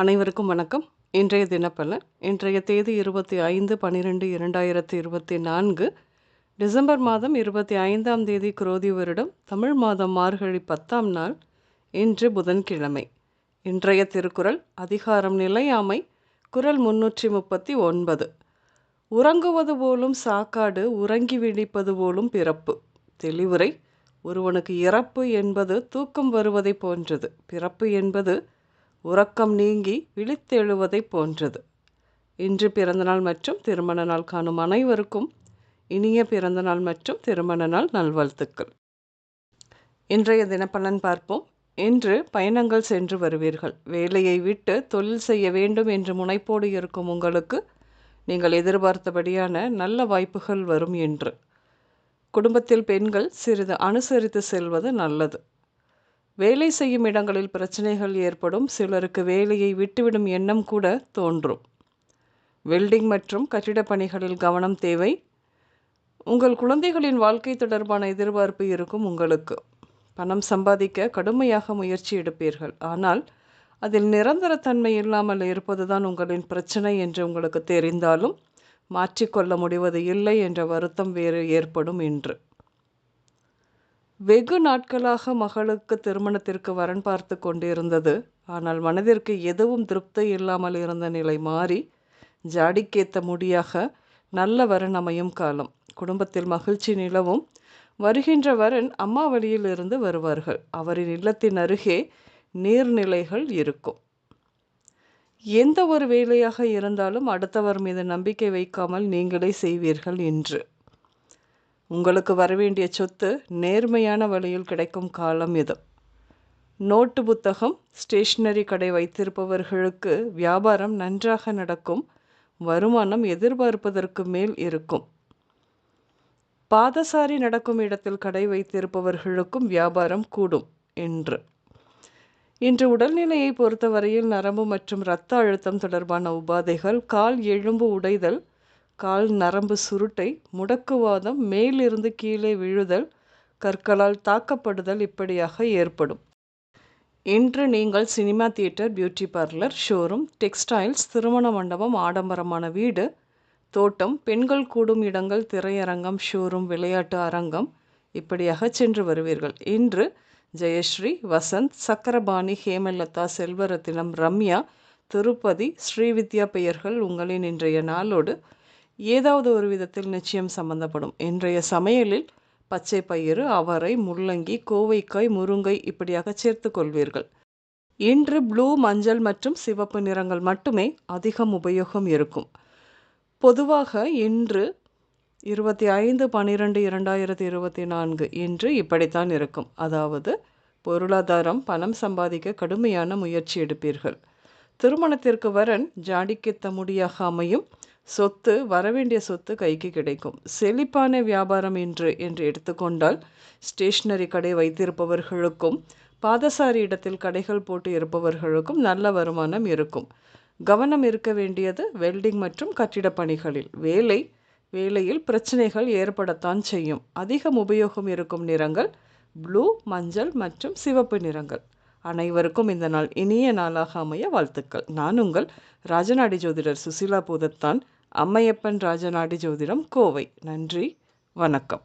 அனைவருக்கும் வணக்கம். இன்றைய தினப்பலன். இன்றைய தேதி 25/12/2024 டிசம்பர் மாதம் 25ஆம் தேதி குரோதி வருடம் தமிழ் மாதம் மார்கழி 10ஆம் நாள். இன்று புதன்கிழமை. இன்றைய திருக்குறள் அதிகாரம் நிலையாமை. குறள் 339. உறங்குவது போலும் சாக்காடு, உறங்கி விழிப்பது போலும் பிறப்பு. தெளிவுரை. ஒருவனுக்கு இறப்பு என்பது தூக்கம் வருவதை போன்றது. பிறப்பு என்பது உறக்கம் நீங்கி விழித்தெழுவதை போன்றது. இன்று பிறந்தநாள் மற்றும் திருமண நாள் காணும் அனைவருக்கும் இனிய பிறந்தநாள் மற்றும் திருமண நாள் நல்வாழ்த்துக்கள். இன்றைய தினப்பலன் பார்ப்போம். இன்று பயணங்கள் சென்று வருவீர்கள். வேலையை விட்டு தொழில் செய்ய வேண்டும் என்று முனைப்போடு இருக்கும் உங்களுக்கு நீங்கள் எதிர்பார்த்தபடியான நல்ல வாய்ப்புகள் வரும் என்று. குடும்பத்தில் பெண்கள் சிறிது அனுசரித்து செல்வது நல்லது. வேலை செய்யும் இடங்களில் பிரச்சனைகள் ஏற்படும். சிலருக்கு வேலையை விட்டுவிடும் எண்ணம் கூட தோன்றும். வெல்டிங் மற்றும் கட்டிடப் பணிகளில் கவனம் தேவை. உங்கள் குழந்தைகளின் வாழ்க்கை தொடர்பான எதிர்பார்ப்பு இருக்கும் உங்களுக்கு. பணம் சம்பாதிக்க கடுமையாக முயற்சி எடுப்பீர்கள். ஆனால் அதில் நிரந்தரத்தன்மை இல்லாமல் இருப்பதுதான் உங்களின் பிரச்சனை என்று உங்களுக்கு தெரிந்தாலும் மாற்றிக்கொள்ள முடிவது இல்லை என்ற வருத்தம் வேறு ஏற்படும் இன்று. வெகு நாட்களாக மகளுக்கு திருமணத்திற்கு வரன் பார்த்து கொண்டிருந்தது. ஆனால் மனதிற்கு எதுவும் திருப்தி இல்லாமல் இருந்த நிலை மாறி ஜாடிக்கேத்த முடியாக நல்ல வரன் அமையும் காலம். குடும்பத்தில் மகிழ்ச்சி நிலவும். வருகின்ற வரன் அம்மா வழியில் இருந்து வருவார்கள். அவரின் இல்லத்தின் அருகே நீர்நிலைகள் இருக்கும். எந்த ஒரு வேலையாக இருந்தாலும் அடுத்தவர் மீது நம்பிக்கை வைக்காமல் நீங்களே செய்வீர்கள் இன்று. உங்களுக்கு வரவேண்டிய சொத்து நேர்மையான வழியில் கிடைக்கும் காலம் இது. நோட்டு புத்தகம், ஸ்டேஷ்னரி கடை வைத்திருப்பவர்களுக்கு வியாபாரம் நன்றாக நடக்கும். வருமானம் எதிர்பார்ப்பதற்கு மேல் இருக்கும். பாதசாரி நடக்கும் இடத்தில் கடை வைத்திருப்பவர்களுக்கும் வியாபாரம் கூடும் என்று. இன்று உடல்நிலையை பொறுத்தவரையில் நரம்பு மற்றும் இரத்த அழுத்தம் தொடர்பான உபாதைகள், கால் எலும்பு உடைதல், கால் நரம்பு சுருட்டை, முடக்குவாதம், மேலிருந்து கீழே விழுதல், கற்களால் தாக்கப்படுதல் இப்படியாக ஏற்படும். இன்று நீங்கள் cinema theatre, beauty parlour, showroom, textiles, திருமண மண்டபம், ஆடம்பரமான வீடு, தோட்டம், பெண்கள் கூடும் இடங்கள், திரையரங்கம், ஷோரூம், விளையாட்டு அரங்கம் இப்படியாக சென்று வருவீர்கள். இன்று ஜெயஸ்ரீ, வசந்த், சக்கரபாணி, ஹேமலதா, செல்வரத்தினம், ரம்யா, திருப்பதி, ஸ்ரீவித்யா பெயர்கள் உங்களின் இன்றைய நாளோடு ஏதாவது ஒரு விதத்தில் நிச்சயம் சம்பந்தப்படும். இன்றைய சமையலில் பச்சை பயிறு, அவரை, முள்ளங்கி, கோவைக்காய், முருங்கை இப்படியாக சேர்த்து கொள்வீர்கள். இன்று ப்ளூ, மஞ்சள் மற்றும் சிவப்பு நிறங்கள் மட்டுமே அதிகம் உபயோகம் இருக்கும். பொதுவாக இன்று 25/12/2024 இன்று இப்படித்தான் இருக்கும். அதாவது பொருளாதாரம், பணம் சம்பாதிக்க கடுமையான முயற்சி எடுப்பீர்கள். திருமணத்திற்கு வரன் ஜாடிக்கேத்த முடியாக அமையும். சொத்து, வரவேண்டிய சொத்து கைக்கு கிடைக்கும். செழிப்பான வியாபாரம் இன்று என்று எடுத்துக்கொண்டால் ஸ்டேஷ்னரி கடை வைத்திருப்பவர்களுக்கும் பாதசாரி இடத்தில் கடைகள் போட்டு இருப்பவர்களுக்கும் நல்ல வருமானம் இருக்கும். கவனம் இருக்க வேண்டியது வெல்டிங் மற்றும் கட்டிடப் பணிகளில். வேலையில் பிரச்சனைகள் ஏற்படத்தான் செய்யும். அதிகம் உபயோகம் இருக்கும் நிறங்கள் ப்ளூ, மஞ்சள் மற்றும் சிவப்பு நிறங்கள். அனைவருக்கும் இந்த நாள் இனிய நாளாக அமைய வாழ்த்துக்கள். நான் உங்கள் ராஜநாடி ஜோதிடர் சுசிலா பூதத்தான். அம்மையப்பன் ராஜநாடி ஜோதிடம், கோவை. நன்றி, வணக்கம்.